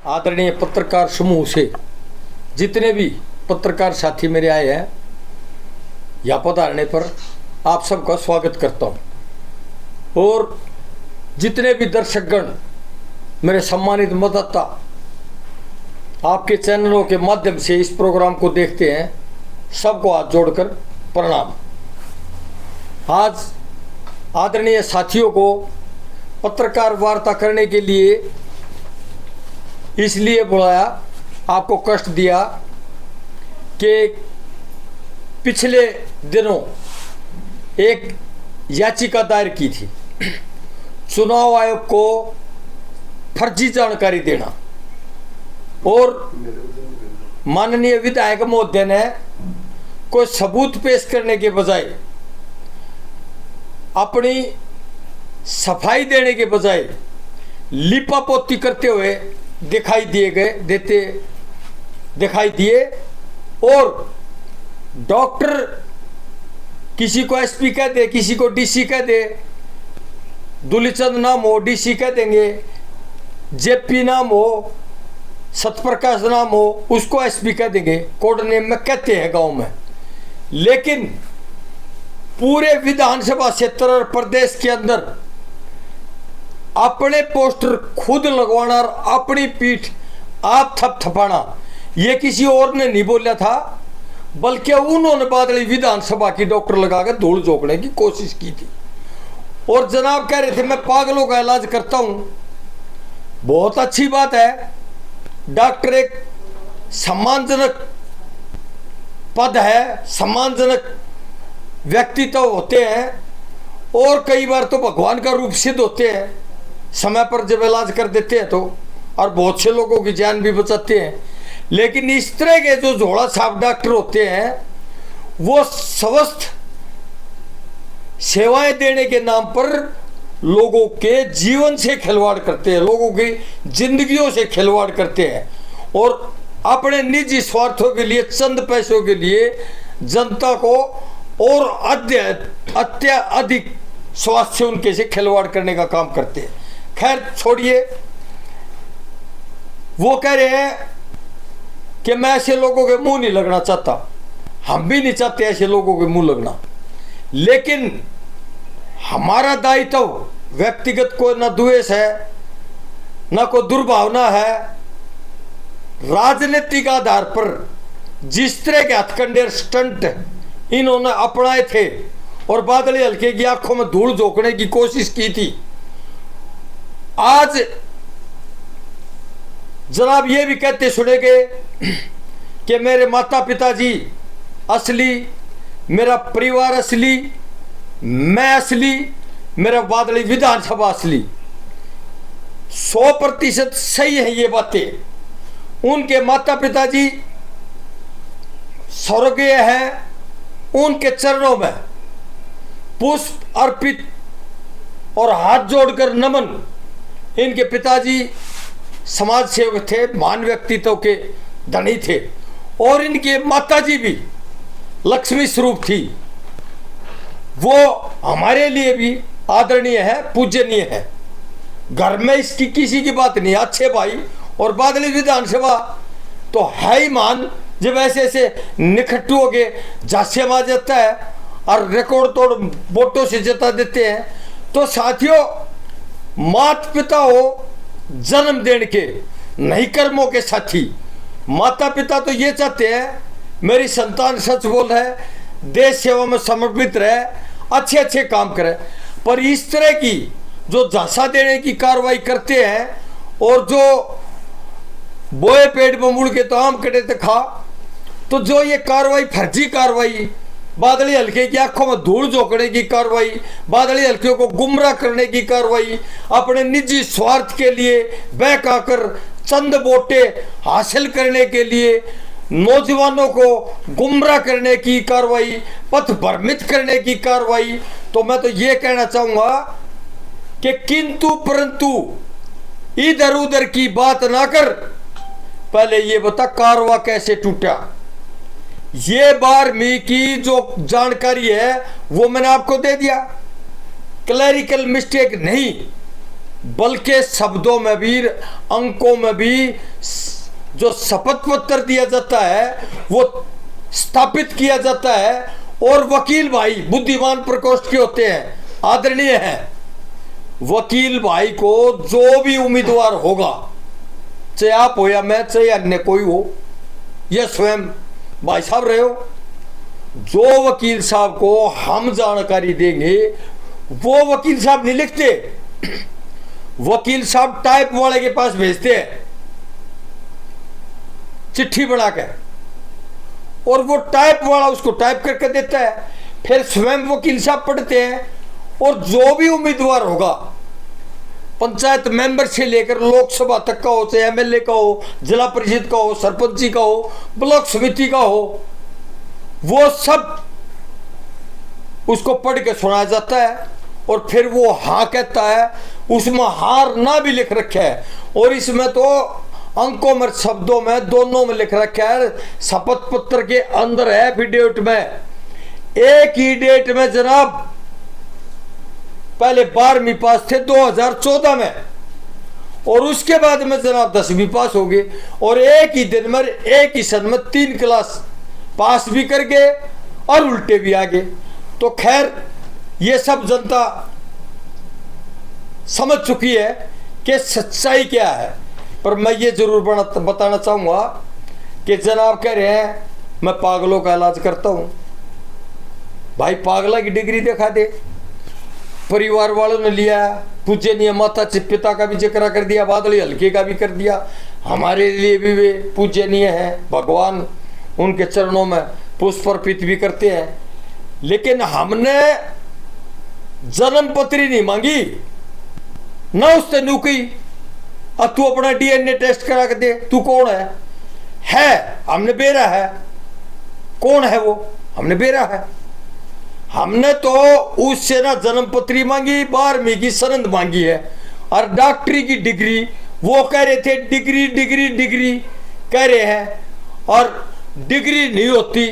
आदरणीय पत्रकार समूह से जितने भी पत्रकार साथी मेरे आए हैं यहाँ पधारने पर आप सबका स्वागत करता हूँ। और जितने भी दर्शकगण मेरे सम्मानित मतदाता आपके चैनलों के माध्यम से इस प्रोग्राम को देखते हैं, सबको हाथ जोड़कर प्रणाम। आज आदरणीय साथियों को पत्रकार वार्ता करने के लिए इसलिए बुलाया, आपको कष्ट दिया कि पिछले दिनों एक याचिका दायर की थी चुनाव आयोग को फर्जी जानकारी देना, और माननीय विधायक महोदय ने कोई सबूत पेश करने के बजाय, अपनी सफाई देने के बजाय लिपापोती करते हुए दिखाई दिए। और डॉक्टर किसी को एसपी कह दे, किसी को डीसी कह दे, दुलीचंद नाम हो डीसी कह देंगे, जेपी नाम हो, सतप्रकाश नाम हो उसको एसपी कह देंगे, कोड नेम में कहते हैं गांव में। लेकिन पूरे विधानसभा क्षेत्र और प्रदेश के अंदर अपने पोस्टर खुद लगवाना और अपनी पीठ आप थपथपाना, ये किसी और ने नहीं बोला था, बल्कि उन्होंने बादली विधानसभा की डॉक्टर लगाकर धूल झोंकने की कोशिश की थी। और जनाब कह रहे थे मैं पागलों का इलाज करता हूं। बहुत अच्छी बात है, डॉक्टर एक सम्मानजनक पद है, सम्मानजनक व्यक्तित्व होते हैं, और कई बार तो भगवान का रूप सिद्ध होते हैं समय पर जब इलाज कर देते हैं तो, और बहुत से लोगों की जान भी बचाते हैं। लेकिन इस तरह के जो झोला छाप डॉक्टर होते हैं वो स्वस्थ सेवाएं देने के नाम पर लोगों के जीवन से खिलवाड़ करते हैं, लोगों की जिंदगियों से खिलवाड़ करते हैं, और अपने निजी स्वार्थों के लिए, चंद पैसों के लिए जनता को और अत्यधिक स्वास्थ्य उनके से खिलवाड़ करने का काम करते हैं। खैर छोड़िए, वो कह रहे हैं कि मैं ऐसे लोगों के मुंह नहीं लगना चाहता, हम भी नहीं चाहते ऐसे लोगों के मुंह लगना, लेकिन हमारा दायित्व व्यक्तिगत कोई न द्वेष है न कोई दुर्भावना है। राजनीतिक आधार पर जिस तरह के हथकंडे स्टंट इन्होंने अपनाए थे और बादल हल्के की आंखों में धूल झोंकने की कोशिश की थी, आज जनाब ये भी कहते सुने गए कि मेरे माता पिताजी असली, मेरा परिवार असली, मैं असली, मेरा बादली विधानसभा असली। 100% सही है ये बातें। उनके माता पिताजी स्वर्गीय हैं, उनके चरणों में पुष्प अर्पित और हाथ जोड़कर नमन। इनके पिताजी समाज सेवक थे, महान व्यक्तित्व के धनी थे, और इनके माताजी भी लक्ष्मी स्वरूप थी। वो हमारे लिए भी आदरणीय है, पूजनीय है। घर में इसकी किसी की बात नहीं। अच्छे भाई और बादली विधानसभा तो है ही मान, जब ऐसे ऐसे निखट्टू हो गए झांसे मार जाता है और रिकॉर्ड तोड़ वोटों से जिता देते हैं। तो साथियों, माता पिता हो जन्म देने के, नहीं कर्मों के साथी। माता पिता तो ये चाहते हैं मेरी संतान सच बोल है, देश सेवा में समर्पित रहे, अच्छे अच्छे काम करे, पर इस तरह की जो झांसा देने की कार्रवाई करते हैं, और जो बोए पेट में मुड़ के तो आम कटे तो खा, तो जो ये कार्रवाई, फर्जी कार्रवाई, बादली हल्के की आंखों में धूल झोंकने की कार्रवाई, बादली हल्के को गुमराह करने की कार्रवाई, अपने निजी स्वार्थ के लिए बहकाकर चंद वोटे हासिल करने के लिए नौजवानों को गुमराह करने की कार्रवाई, पथ भ्रमित करने की कार्रवाई। तो मैं तो ये कहना चाहूंगा कि किंतु परंतु इधर उधर की बात ना कर, पहले ये बता कारवा कैसे टूटा। ये 12वीं की जो जानकारी है वो मैंने आपको दे दिया, क्लैरिकल मिस्टेक नहीं, बल्कि शब्दों में भी, अंकों में भी जो शपथ पत्र दिया जाता है वो स्थापित किया जाता है। और वकील भाई बुद्धिमान प्रकोष्ठ के होते हैं, आदरणीय हैं। वकील भाई को जो भी उम्मीदवार होगा, चाहे आप हो या मैं, चाहे अन्य कोई हो, या स्वयं भाई साहब रहे हो, जो वकील साहब को हम जानकारी देंगे वो वकील साहब नहीं लिखते, वकील साहब टाइप वाले के पास भेजते हैं चिट्ठी बनाकर, और वो टाइप वाला उसको टाइप करके देता है। फिर स्वयं वकील साहब पढ़ते हैं, और जो भी उम्मीदवार होगा, पंचायत मेंबर से लेकर लोकसभा तक का हो, चाहे एमएलए का हो, जिला परिषद का हो, सरपंची का हो, ब्लॉक समिति का हो, वो सब उसको पढ़ के सुनाया जाता है। और फिर वो हाँ कहता है, उसमें हार ना भी लिख रखा है, और इसमें तो अंकों में, शब्दों में, दोनों में लिख रखा है। शपथ पत्र के अंदर है एफिडेविट में, एक ही डेट में जनाब, पहले 12वीं पास थे 2014 में, और उसके बाद में जनाब 10वीं पास हो गए, और एक ही दिन में, एक ही सन में 3 क्लास पास भी कर गए और उल्टे भी आ गए। तो खैर ये सब जनता समझ चुकी है कि सच्चाई क्या है। पर मैं ये जरूर बताना चाहूंगा कि जनाब कह रहे हैं मैं पागलों का इलाज करता हूं। भाई पागला की डिग्री दिखा दे। परिवार वालों ने लिया, पूजनीय माता पिता का भी जिक्र कर दिया, बादली हल्के का भी कर दिया, हमारे लिए भी वे पूजनीय हैं, भगवान उनके चरणों में पुष्प अर्पित भी करते हैं। लेकिन हमने जन्म पत्री नहीं मांगी, ना उससे नुकी, अब तू अपना डीएनए टेस्ट करा के दे, तू कौन है हमने बेरा है, कौन है वो, हमने बेरा है। हमने तो उससे ना जन्म पत्री मांगी, 12वीं की सनद मांगी है, और डॉक्टरी की डिग्री, वो कह रहे थे डिग्री डिग्री डिग्री कह रहे हैं, और डिग्री नहीं होती,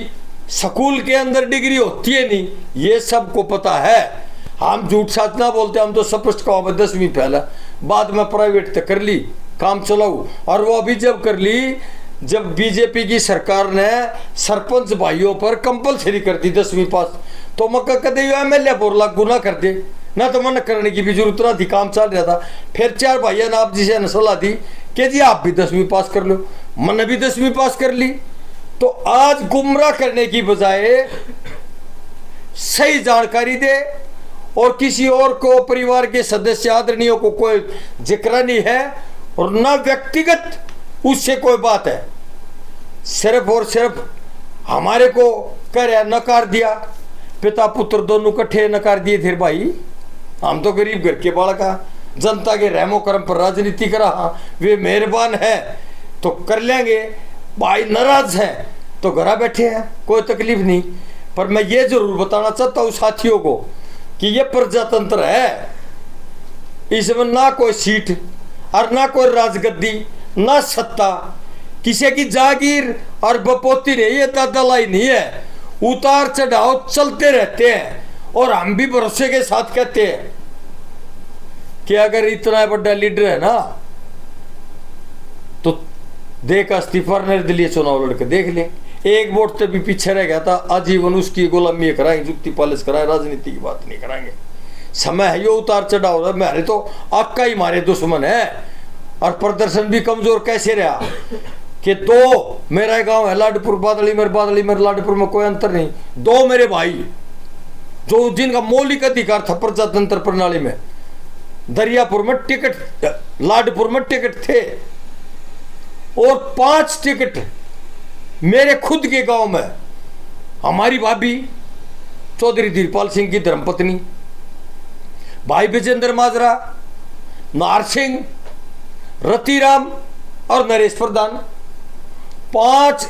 स्कूल के अंदर डिग्री होती है नहीं, ये सबको पता है। हम झूठ साच ना बोलते, हम तो स्पष्ट कहो 10वीं पहला, बाद में प्राइवेट तक कर ली, काम चलाऊ। और वो अभी जब कर ली, जब बीजेपी की सरकार ने सरपंच भाइयों पर कंपलसरी कर दी 10वीं पास, तो मक्का कदे एमएलए पर लागू ना कर दे, ना तो मन करने की भी जरूरत ना थी, काम चल रहा था। फिर 4 भाइयों ने आप जिसे सलाह दी कि जी आप भी 10वीं पास कर लो, मैंने भी 10वीं पास कर ली। तो आज गुमराह करने की बजाय सही जानकारी दे, और किसी और को, परिवार के सदस्य आदरणीयों को कोई जिक्र नहीं है, और ना व्यक्तिगत उससे कोई बात है, सिर्फ और सिर्फ हमारे को कह रहा नकार दिया, पिता पुत्र दोनों इकट्ठे नकार दिए थे। भाई हम तो गरीब घर के बालका, जनता के रहमो करम पर राजनीति करा, वे मेहरबान है तो कर लेंगे, भाई नाराज है तो घर बैठे हैं, कोई तकलीफ नहीं। पर मैं ये जरूर बताना चाहता हूँ साथियों को कि ये प्रजातंत्र है, इसमें ना कोई सीट और ना कोई राजगद्दी, ना सत्ता, किसी की जागीर और बपोती नहीं है, दादालाई नहीं है, उतार चढ़ाव चलते रहते हैं। और हम भी भरोसे के साथ कहते हैं कि अगर इतना बड़ा लीडर है ना, तो देख इस्तीफा निर्दलीय चुनाव लड़के देख ले, एक वोट से भी पीछे रह गया था, आजीवन उसकी गुलामी कराएंगे, जुक्ति पालिश कराए, राजनीति की बात नहीं कराएंगे। समय है, ये उतार चढ़ाव, मेरे तो आपका ही मारे दुश्मन है। और प्रदर्शन भी कमजोर कैसे रहा कि 2 मेरा गांव है लाडपुर, बादली मेरे लाडपुर में कोई अंतर नहीं, 2 मेरे भाई जो जिनका मौलिक अधिकार था प्रजातंत्र प्रणाली में, दरियापुर में टिकट, लाडपुर में टिकट थे, और 5 टिकट मेरे खुद के गांव में। हमारी भाभी चौधरी धीरपाल सिंह की धर्मपत्नी, भाई विजेंद्र माजरा, नार सिंह, रतिराम और नरेश प्रधान, 5,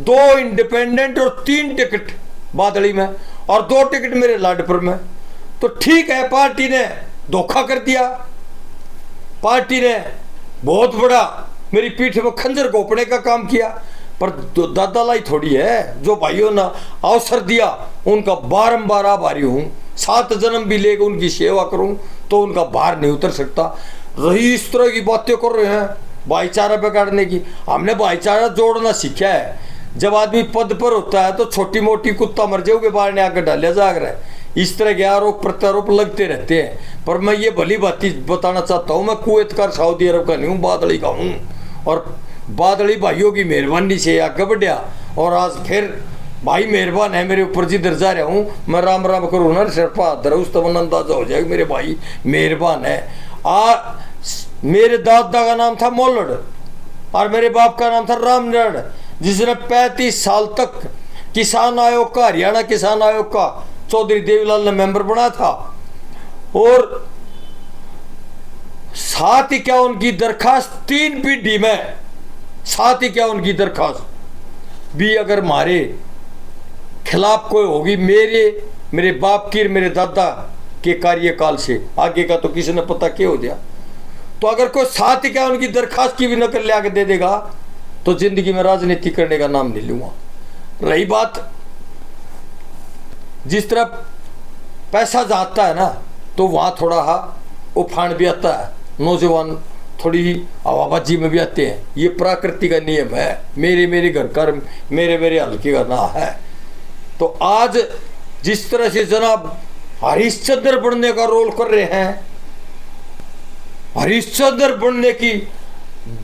2 इंडिपेंडेंट और 3 टिकट बादली में, और 2 टिकट मेरे लाडपुर में। तो ठीक है, पार्टी ने धोखा कर दिया, पार्टी ने बहुत बड़ा मेरी पीठ में खंजर घोंपने का काम किया। पर दादालाई थोड़ी है, जो भाइयों ने अवसर दिया उनका बारंबार आभारी हूं, 7 जन्म भी लेकर उनकी सेवा करूं तो उनका भार नहीं उतर सकता। रही इस तरह की बातें कर रहे हैं भाईचारा बिगाड़ने की। हमने भाईचारा जोड़ना सीखा है। जब आदमी पद पर होता है तो छोटी मोटी कुत्ता मर जाओगे बाहर ने आकर डालिया जाग रहा है, इस तरह के आरोप प्रत्यारोप लगते रहते हैं। पर मैं ये भली बात बताना चाहता हूँ, मैं कुवैतकार सऊदी अरब का नहीं हूँ, बादली का हूँ। और बादली भाइयों की मेहरबानी से आगे बढ़िया और आज फिर भाई मेहरबान है मेरे ऊपर, जिधर जा रहा हूँ मैं राम राम करूँ ना सिर पर उस तब अंदाजा हो जाएगा मेरे भाई मेहरबान है। मेरे दादा का नाम था मोलड़ और मेरे बाप का नाम था रामनड़, जिसने 35 साल तक किसान आयोग का, हरियाणा किसान आयोग का चौधरी देवीलाल ने मेंबर बना था। और साथ ही क्या उनकी दरखास्त 3 पीढ़ी में, साथ ही क्या उनकी दरखास्त भी अगर हमारे खिलाफ कोई होगी, मेरे बाप की, मेरे दादा के कार्यकाल से आगे का तो किसी ने पता क्या हो गया। तो अगर कोई साथ ही क्या उनकी दरखास्त की भी नकल ले आके दे देगा तो जिंदगी में राजनीति करने का नाम नहीं लूंगा। रही बात जिस तरह पैसा जाता है ना, तो वहां थोड़ा उफान भी आता है, नौजवान थोड़ी हवाबाजी में भी आते हैं। ये प्रकृति का नियम है, मेरे घर का मेरे हल्के का ना है। तो आज जिस तरह से जनाब हरिश्चंद्र बनने का रोल कर रहे हैं, हरिश्चंद्र बनने की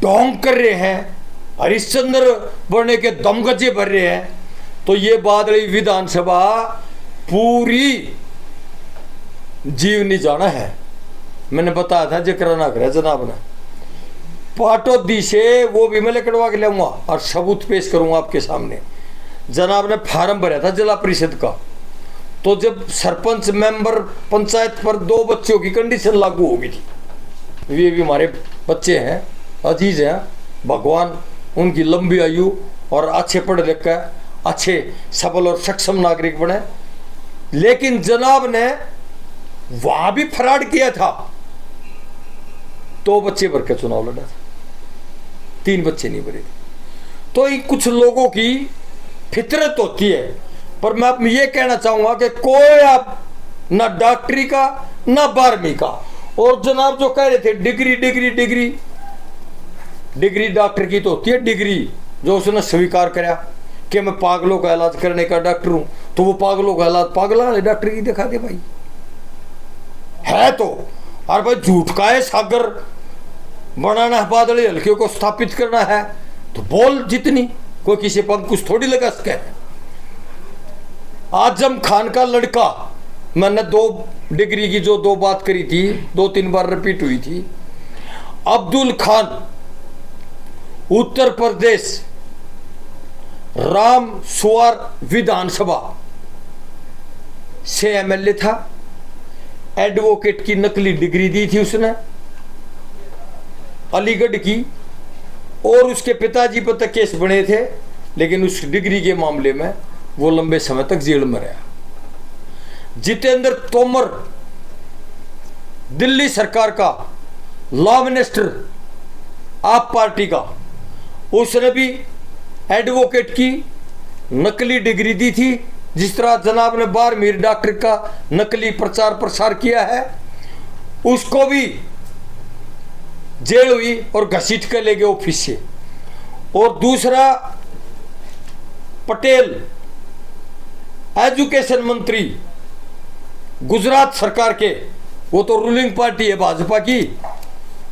डोंग कर रहे हैं, हरिश्चंद्र बनने के दमगजे भर रहे हैं, तो ये बादली विधानसभा पूरी जीवनी जाना है। मैंने बताया था जिक्र ना करे जनाब ने पाटोदी से, वो भी मैं लकड़वा के लाऊंगा और सबूत पेश करूंगा आपके सामने। जनाब ने फार्म भरा था जिला परिषद का, तो जब सरपंच मेंबर पंचायत पर 2 बच्चों की कंडीशन लागू हो गई थी, ये भी हमारे बच्चे हैं, अजीज हैं, भगवान उनकी लंबी आयु और अच्छे पढ़े लिखे अच्छे सबल और सक्षम नागरिक बने। लेकिन जनाब ने वहां भी फ्रॉड किया था, 2 बच्चे भर के चुनाव लड़ा था, 3 बच्चे नहीं भरे थे। तो कुछ लोगों की फितरत होती है। पर मैं ये कहना चाहूंगा कि कोई आप ना डॉक्टरी का ना 12वीं का, और जनाब जो कह रहे थे degree degree degree degree doctor की तो होती है डिग्री, जो उसने स्वीकार करा कि मैं पागलों का इलाज करने का डॉक्टर हूं, तो वो पागलों का इलाज पागल वाले डॉक्टर की दिखा दे भाई है तो। और भाई झूठ का है सागर बनाना है, बादली हल्के को स्थापित करना है, तो बोल जितनी, कोई किसी पर अंकुश थोड़ी लगा सके। आजम खान का लड़का, मैंने 2 डिग्री की जो 2 बात करी थी 2-3 बार रिपीट हुई थी। अब्दुल खान उत्तर प्रदेश राम सुवार विधानसभा से एमएलए था, एडवोकेट की नकली डिग्री दी थी उसने अलीगढ़ की, और उसके पिताजी पर तक केस बने थे, लेकिन उस डिग्री के मामले में वो लंबे समय तक जेल में रहा। जितेंद्र तोमर दिल्ली सरकार का लॉ मिनिस्टर आप पार्टी का, उसने भी एडवोकेट की नकली डिग्री दी थी। जिस तरह जनाब ने 12वीं डॉक्टर का नकली प्रचार प्रसार किया है, उसको भी जेल हुई और घसीट कर ले गए ऑफिस से। और दूसरा पटेल एजुकेशन मंत्री गुजरात सरकार के, वो तो रूलिंग पार्टी है भाजपा की,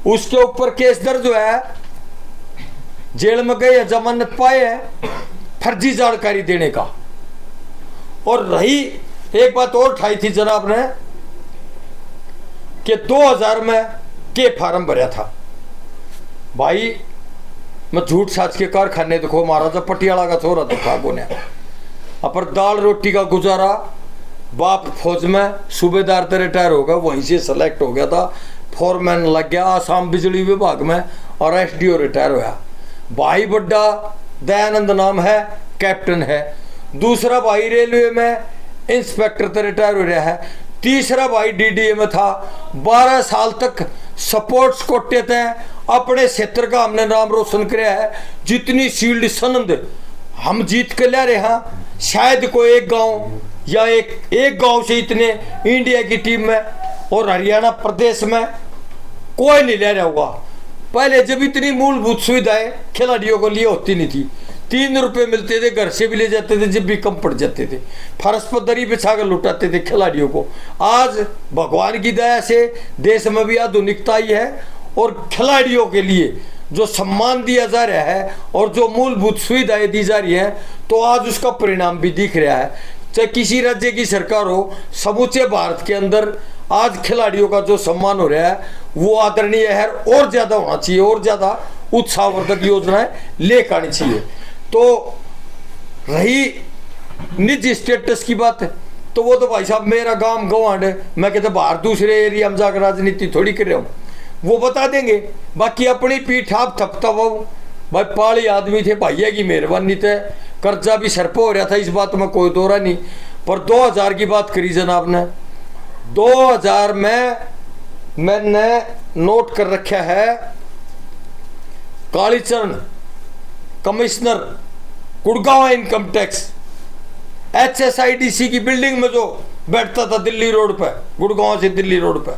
उसके ऊपर केस दर्ज हुआ है, जेल में गए, जमानत पाए हैं फर्जी जानकारी देने का। और रही एक बात और उठाई थी जनाब ने कि 2000 में के फार्म भरा था। भाई मैं झूठ साच के कारखाने देखो, महाराजा पटियाला का छोरा देखा बोने, अपर दाल रोटी का गुजारा, बाप फौज में सूबेदार तो रिटायर हो गया, वहीं से सेलेक्ट हो गया था, फोरमैन लग गया आसाम बिजली विभाग में, और एसडीओ रिटायर होया। भाई बड्डा दयानंद नाम है, कैप्टन है। दूसरा भाई रेलवे में इंस्पेक्टर तो रिटायर हो रहा है। तीसरा भाई डीडीए में था, 12 साल तक सपोर्ट्स कोटे थे, अपने क्षेत्र का हमने नाम रोशन किया है। जितनी शील्ड सनंद हम जीत के ले रहे हैं, शायद कोई एक गांव या एक गांव से इतने इंडिया की टीम में और हरियाणा प्रदेश में कोई नहीं ले रहा होगा। पहले जब इतनी मूलभूत सुविधाएं खिलाड़ियों को लिए होती नहीं थी, 3 रुपए मिलते थे, घर से भी ले जाते थे, जब भी कम पड़ जाते थे, फर्श पर दरी बिछा कर लुटाते थे खिलाड़ियों को। आज भगवान की दया से देश में भी आधुनिकता आई है और खिलाड़ियों के लिए जो सम्मान दिया जा रहा है और जो मूलभूत सुविधाएं दी जा रही है, तो आज उसका परिणाम भी दिख रहा है। चाहे किसी राज्य की सरकार हो, समूचे भारत के अंदर आज खिलाड़ियों का जो सम्मान हो रहा है वो आदरणीय है, और ज्यादा होना चाहिए, और ज्यादा उत्साहवर्धक योजनाएं लेकर आनी चाहिए। तो रही निजी स्टेटस की बात है, तो वो तो भाई साहब मेरा गांव गवांड है, मैं कहते बाहर दूसरे एरिया में जाकर राजनीति थोड़ी कर रहा हूँ, वो बता देंगे। बाकी अपनी पीठ आप थपता वो भाई पाली आदमी थे, भैया की मेहरबानी थे, कर्जा भी सर पे हो रहा था, इस बात में कोई दोहरा नहीं। पर 2000 की बात करी जनाब ने, 2000 में मैंने नोट कर रखा है, Kalicharan commissioner Gurgaon income tax HSIDC की बिल्डिंग में जो बैठता था दिल्ली रोड पर, गुड़गांव से दिल्ली रोड पर,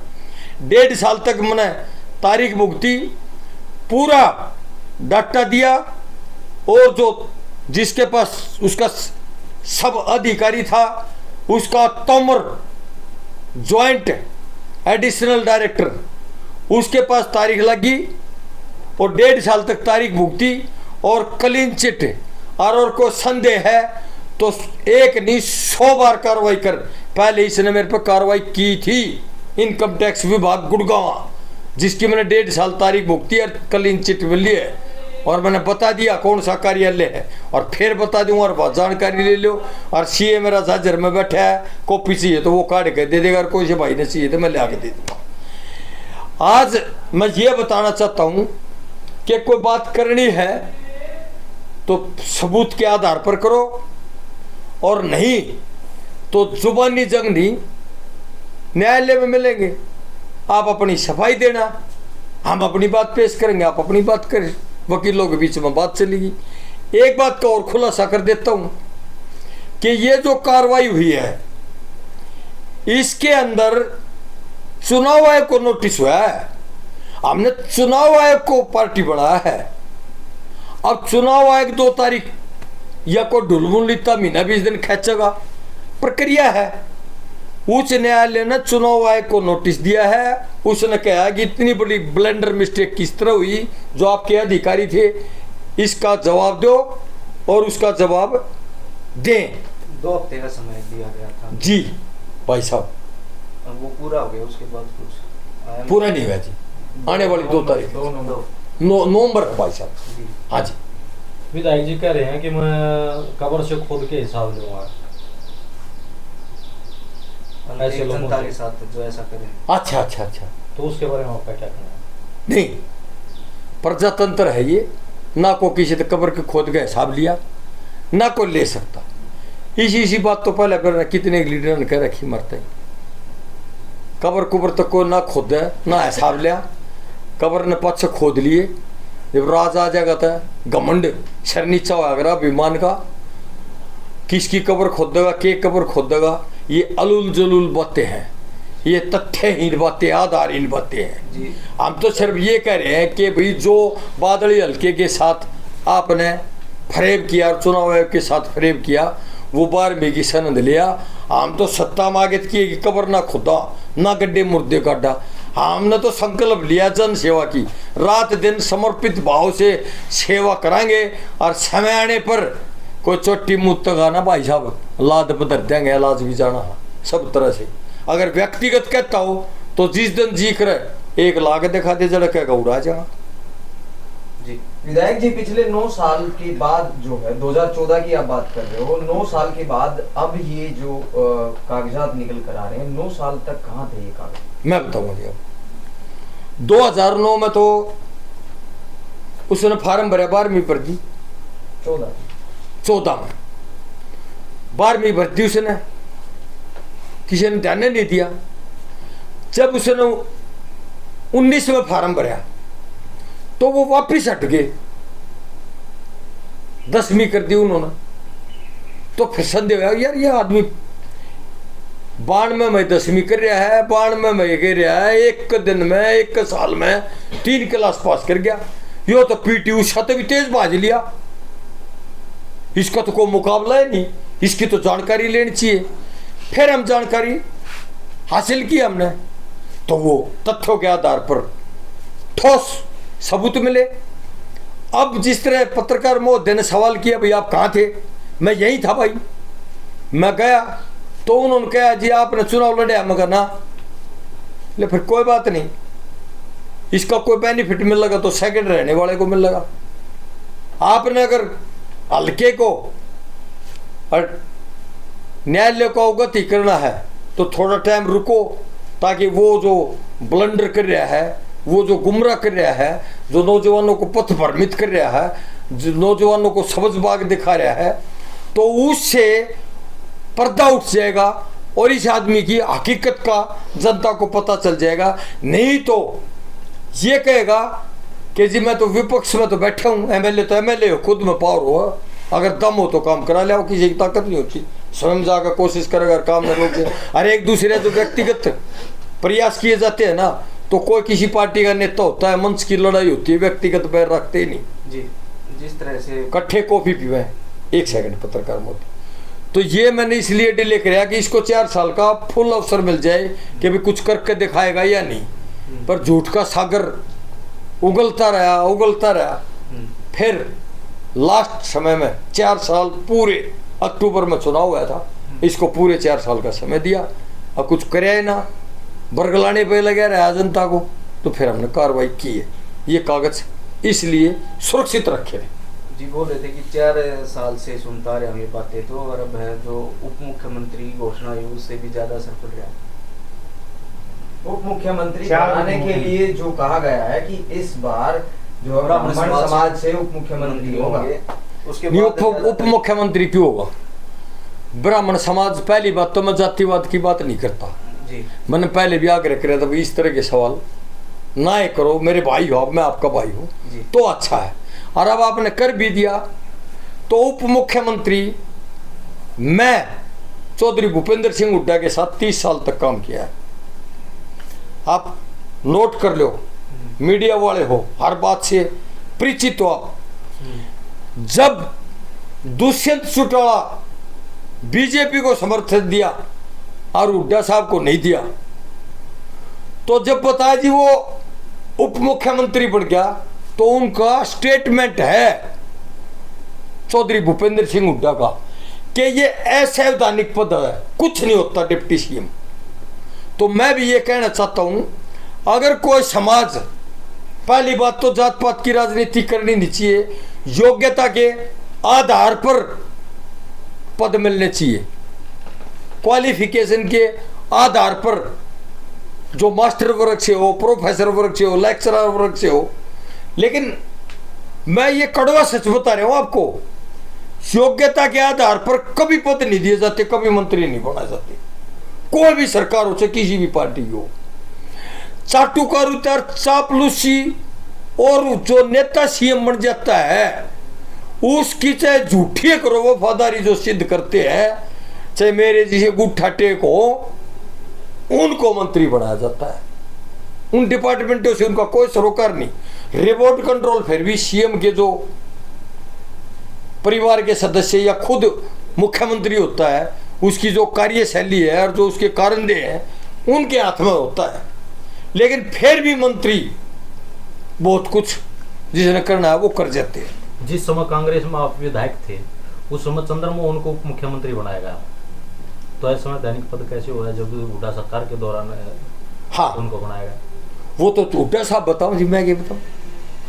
1.5 साल तक मैंने तारीख भुगती, पूरा डाटा दिया, और जो जिसके पास उसका सब अधिकारी था उसका तोमर जॉइंट एडिशनल डायरेक्टर, उसके पास तारीख लगी और 1.5 साल तक तारीख भुगती और क्लीन चिट। और को संदेह है तो एक नहीं 100 बार कार्रवाई कर, पहले इसने मेरे पर कार्रवाई की थी इनकम टैक्स विभाग गुड़गांव, जिसकी मैंने 1.5 साल तारीख भुगती और क्लीन चिट मिली है, और मैंने बता दिया कौन सा कार्यालय है, और फिर बता दूं और बहुत जानकारी ले लो। और सीए मेरा झाझर में बैठा है, कॉपी चाहिए तो वो काट के दे देगा, और कोई से भाई ने चाहिए तो मैं ले आके दे दूंगा। आज मैं ये बताना चाहता हूं कि कोई बात करनी है तो सबूत के आधार पर करो, और नहीं तो जुबानी जंग नहीं, न्यायालय में मिलेंगे, आप अपनी सफाई देना, हम अपनी बात पेश करेंगे, आप अपनी बात करें, वकीलों के बीच में बात चलेगी। एक बात का और खुलासा कर देता हूं कि ये जो कार्रवाई हुई है इसके अंदर चुनाव आयोग को नोटिस हुआ है, हमने चुनाव आयोग को पार्टी बढ़ाया है। अब चुनाव आयोग 2 तारीख या को ढुलमुलिता महीना 20 दिन खींचेगा, प्रक्रिया है। उच्च न्यायालय ने चुनाव आयोग को नोटिस दिया है, उसने कहा कि इतनी बड़ी ब्लेंडर मिस्टेक किस तरह हुई, जो आपके अधिकारी थे इसका जवाब दो और उसका जवाब दें। 2 हफ्ते का समय दिया गया था जी भाई साहब, वो पूरा हो गया, उसके बाद कुछ पूरा नहीं हुआ जी, आने वाली 2 तारीख नवंबर भाई साहब। हाँ जी, विधायक जी कह रहे हैं कि मैं कब्र से खोद के हिसाब लूंगा, ऐसे लोगों के साथ जो ऐसा करें। अच्छा अच्छा अच्छा, तो उसके बारे में आपका क्या कहना है? नहीं, प्रजातंत्र है ये, ना को किसी ने कब्र के खोद का हिसाब लिया, ना कोई ले सकता। इसी बात तो पहले कर कितने लीडर ने कह रखी मरते हैं, कब्र कुबर तक को ना खोद है ना हिसाब लिया, कब्र ने पक्ष खोद लिए, जब राज आ जाएगा तो घमंड सर नीचा होगा अभिमान का, किसकी कब्र खोद देगा, के कब्र खोद देगा, ये अलुल जलुल बातें हैं, ये तथ्यहीन बातें, आधारहीन बातें हैं। हम तो सिर्फ ये कह रहे हैं कि भाई जो बादली हल्के के साथ आपने फरेब किया और चुनाव आयोग के साथ फरेब किया, वो 12वीं की सनद लिया। हम तो सत्ता मांगत किए कि कब्र ना खुदा ना गड्ढे मुर्दे काटा, हमने तो संकल्प लिया जन सेवा की, रात दिन समर्पित भाव से सेवा कराएंगे, और समय आने पर कोई चोटी मुँह तक आना भाई साहब लाद बदर देंगे, इलाज भी जाना सब तरह से। अगर व्यक्तिगत कहता हो तो जिस दिन जी करे 1 लाख दिखा दे, जरा क्या उड़ा जा। जी विधायक जी, पिछले 9 साल के बाद जो है 2014 की आप बात कर रहे हो, 9 साल के बाद अब ये जो कागजात निकल कर आ रहे हैं, 9 साल तक कहाँ थे ये कागज? मैं बताऊंगा जी, 2009 में तो उसने फार्म भरा 12वीं भर्ती, 14 में 12वीं भर्ती उसने किसी ने ध्यान नहीं दिया। जब उसने 19 में फार्म भरा तो वो वापिस हट गए, 10वीं कर दी उन्होंने। तो फिर संदेह हुआ यार ये आदमी 92 में 10वीं कर रहा है, 92 में कह रहा है एक दिन में एक साल में 3 क्लास पास कर गया। यो तो पीटी उषा तो भी तेज बाज लिया, इसका तो कोई मुकाबला है नहीं, इसकी तो जानकारी लेनी चाहिए। फिर हम जानकारी हासिल की हमने, तो वो तथ्यों के आधार पर ठोस सबूत मिले। अब जिस तरह पत्रकार महोदय ने सवाल किया, भाई आप कहाँ थे, मैं यही था भाई, मैं गया तो उन्होंने कहा जी आपने चुनाव लड़ा, मगर ना ले, फिर कोई बात नहीं, इसका कोई बेनिफिट मिल लगा तो सेकंड रहने वाले को मिल लगा। आपने अगर हल्के को और न्यायालय को अवगत करना है तो थोड़ा टाइम रुको, ताकि वो जो ब्लंडर कर रहा है, वो जो गुमराह कर रहा है, जो नौजवानों को पथ भ्रमित कर रहा है, जो नौजवानों को सबज बाग दिखा रहा है, तो उससे पर्दा उठ जाएगा और इस आदमी की हकीकत का जनता को पता चल जाएगा। नहीं तो ये कहेगा कि जी मैं तो विपक्ष में तो बैठा हूँ, एमएलए तो एमएलए हो, खुद में पावर हो, अगर दम हो तो काम करा ले, किसी की ताकत नहीं होती, स्वयं जाकर कोशिश करेगा काम में रोक दे। अरे एक दूसरे जो व्यक्तिगत प्रयास किए जाते हैं ना, तो कोई किसी पार्टी का नेता होता है, मंच की लड़ाई होती है, व्यक्तिगत पैर रखते ही नहीं जी। जिस तरह से इकट्ठे कॉफी पीवे। एक सेकंड पत्रकार मोदी, तो ये मैंने इसलिए डिले कराया कि इसको 4 साल का फुल अवसर मिल जाए कि भी कुछ करके दिखाएगा या नहीं, पर झूठ का सागर उगलता रहा। फिर लास्ट समय में 4 साल पूरे, अक्टूबर में चुनाव हुआ था, इसको पूरे 4 साल का समय दिया, अब कुछ करे ना, बरगलाने पे लगे रहा जनता को, तो फिर हमने कार्रवाई की है। ये कागज इसलिए सुरक्षित रखे जी। बोल रहे थे कि 4 साल से सुनता रहे हम ये बातें, तो और अब है जो उप मुख्यमंत्री घोषणा हुई उससे भी ज्यादा असर पड़ रहा है। उप मुख्यमंत्री बनाने के लिए जो कहा गया है कि इस बार जो ब्राह्मण समाज से उप मुख्यमंत्री होगा, उसके बाद उप मुख्यमंत्री क्यों होगा? ब्राह्मण समाज, पहली बात तो मैं जातिवाद की बात नहीं करता जी। मैंने पहले भी आग्रह किया था, इस तरह के सवाल ना ही करो, मेरे भाई हो, मैं आपका भाई हूँ तो अच्छा है। और अब आपने कर भी दिया, तो उप मुख्यमंत्री मैं चौधरी भूपेंद्र सिंह हुड्डा के साथ 30 साल तक काम किया है। आप नोट कर लो, मीडिया वाले हो, हर बात से परिचित हो आप। जब दुष्यंत चौटाला बीजेपी को समर्थन दिया और हुड्डा साहब को नहीं दिया, तो जब बताया जी वो उप मुख्यमंत्री बन गया, तो उनका स्टेटमेंट है चौधरी भूपेंद्र सिंह हुड्डा का कि ये असंवैधानिक पद है, कुछ नहीं होता डिप्टी सीएम। तो मैं भी ये कहना चाहता हूं, अगर कोई समाज, पहली बात तो जात पात की राजनीति करनी नहीं चाहिए, योग्यता के आधार पर पद मिलने चाहिए, क्वालिफिकेशन के आधार पर, जो मास्टर वर्ग से हो, प्रोफेसर वर्ग से हो, लेक्चरर वर्ग से हो। लेकिन मैं ये कड़वा सच बता रहा हूं आपको, योग्यता के आधार पर कभी पद नहीं दिए जाते, कभी मंत्री नहीं बनाए जाते, कोई भी सरकार हो, चाहे किसी भी पार्टी की हो। चाटुकारिता, चापलूसी, और जो नेता सीएम बन जाता है उसकी चाहे झूठी करो वफादारी जो सिद्ध करते हैं, चाहे मेरे जैसे गुट्ठा टेक हो, उनको मंत्री बनाया जाता है। उन डिपार्टमेंटों से उनका कोई सरोकार नहीं। रिमोट कंट्रोल फिर भी सीएम के जो परिवार के सदस्य या खुद मुख्यमंत्री होता है, उसकी जो कार्यशैली है और जो उसके कारंदे हैं उनके हाथ में होता है। लेकिन फिर भी मंत्री बहुत कुछ जिसने करना है वो कर जाते हैं। जिस समय कांग्रेस में आप विधायक थे, उस समय चंद्रमोहन को उप मुख्यमंत्री बनाया गया, तो ऐसे समय दैनिक पद कैसे हुआ जब हुड्डा सरकार के दौरान हाँ उनको बनाया गया? वो तो हुड्डा साहब बताओ जी, मैं क्या बताऊं?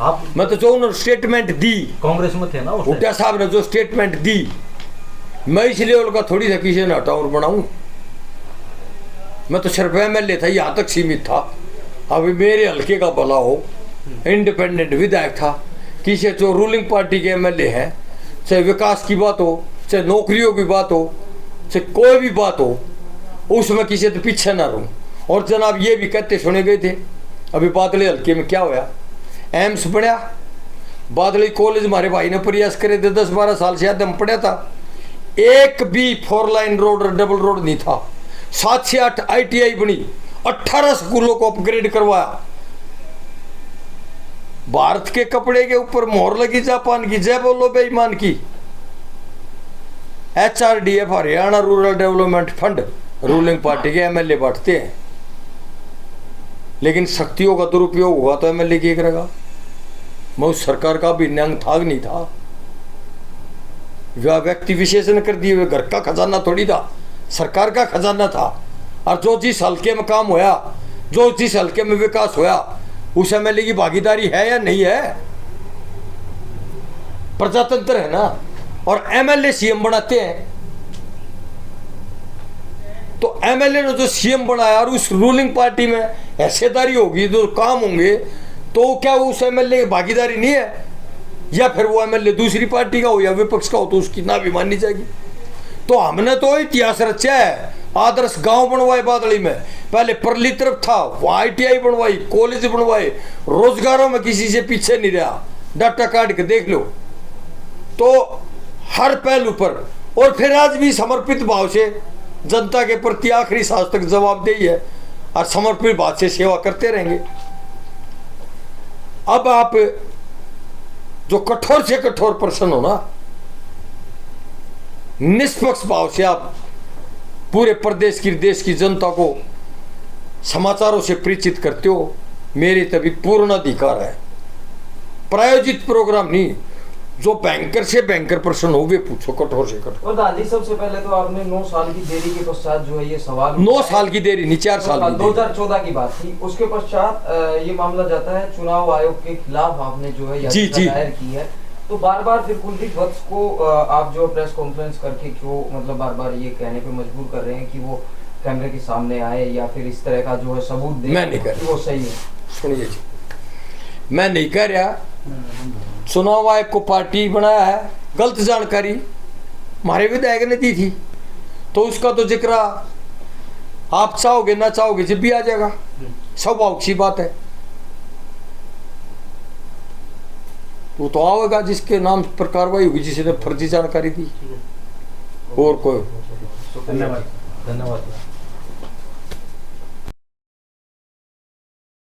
आप मैं तो जो उन्होंने स्टेटमेंट दी, कांग्रेस में थे ना उस हुड्डा साहब ने जो स्टेटमेंट दी, मैं इसलिए उनका थोड़ी सा किसी ने हटाऊं और बनाऊं। मैं तो सिर्फ एमएलए था, यहाँ तक सीमित था। अभी मेरे हल्के का भला हो, इंडिपेंडेंट विधायक था, किसी जो रूलिंग पार्टी के एमएलए हैं, चाहे विकास की बात हो, चाहे नौकरियों की बात हो, चाहे कोई भी बात हो, उसमें किसी तो पीछे ना रहूं। और जनाब ये भी कहते सुने गए थे, अभी बादली हल्के में क्या होया, एम्स बढ़िया, बादली कॉलेज हमारे भाई ने प्रयास करे थे, 10-12 साल से हम पढ़ा था, एक भी 4 लाइन रोड और डबल रोड नहीं था। 7 से 8 ITI बनी, 18 स्कूलों को अपग्रेड करवाया। भारत के कपड़े के ऊपर मोहर लगी जापान की, जय बोलो बेईमान की। HRDF Haryana rural development fund ruling party के MLA बांटते हैं, लेकिन शक्तियों का दुरुपयोग हुआ तो MLA क्या करेगा? मैं उस सरकार का भी न्यांग थाग नहीं था, वह व्यक्ति विशेषण कर दिए हुए घर का खजाना थोड़ी था, सरकार का खजाना था। और जो जिस हल्के में काम होया, जो जिस हल्के में विकास होया, उस MLA की भागीदारी है या नहीं है? प्रजातंत्र है ना। और MLA CM बनाते हैं, तो MLA ने जो CM बनाया और उस रूलिंग पार्टी में हिस्सेदारी होगी, जो काम होंगे, तो क्या उस MLA की भागीदारी नहीं है? या फिर वो MLA दूसरी पार्टी का हो या विपक्ष का हो तो उसकी ना भी माननी जाएगी। तो हमने तो इतिहास रचा है, आदर्श गांव बनवाए बादली में, पहले परली तरफ था, वहां ITI बनवाई, कॉलेज बनवाए, रोजगारों में किसी से पीछे नहीं रहा, डाटा काट के देख लो। तो हर पहलू पर, और फिर आज भी समर्पित भाव से जनता के प्रति आखिरी सांस तक जवाबदेही है और समर्पित भाव से सेवा करते रहेंगे। अब आप जो कठोर से कठोर प्रश्न हो ना, निष्पक्ष भाव से आप पूरे प्रदेश की, देश की जनता को समाचारों से परिचित करते हो, मेरे तभी पूर्ण अधिकार है। प्रायोजित प्रोग्राम नहीं, जो बैंकर से बैंकर प्रश्न हो वे पूछो कठोर से कठोर। और दादी, सबसे पहले तो आपने 9 साल की देरी के पश्चात जो है ये सवाल 9 साल की देरी नहीं, 4 साल की देरी। 2014 की बात थी, उसके पश्चात ये मामला जाता है चुनाव आयोग के खिलाफ, आपने जो है याचिका दायर की है। तो बार बार फिर कुलदीप वत्स को आप जो प्रेस कॉन्फ्रेंस करके क्यों, मतलब बार बार ये कहने पे मजबूर कर रहे हैं कि वो कैमरे के सामने आए या फिर इस तरह का जो है सबूत दे? मैं नहीं कर रहा, वो सही है। सुनिए जी, मैं नहीं कर रहा। चुनाव आयोग को पार्टी बनाया है, गलत जानकारी हमारे विधायक ने दी थी, तो उसका तो जिक्र आप चाहोगे ना चाहोगे जब भी आ जाएगा, स्वाभाविक सी बात है। वो तो आएगा जिसके नाम पर कार्रवाई होगी, जिसने फर्जी जानकारी दी। और कोई धन्यवाद।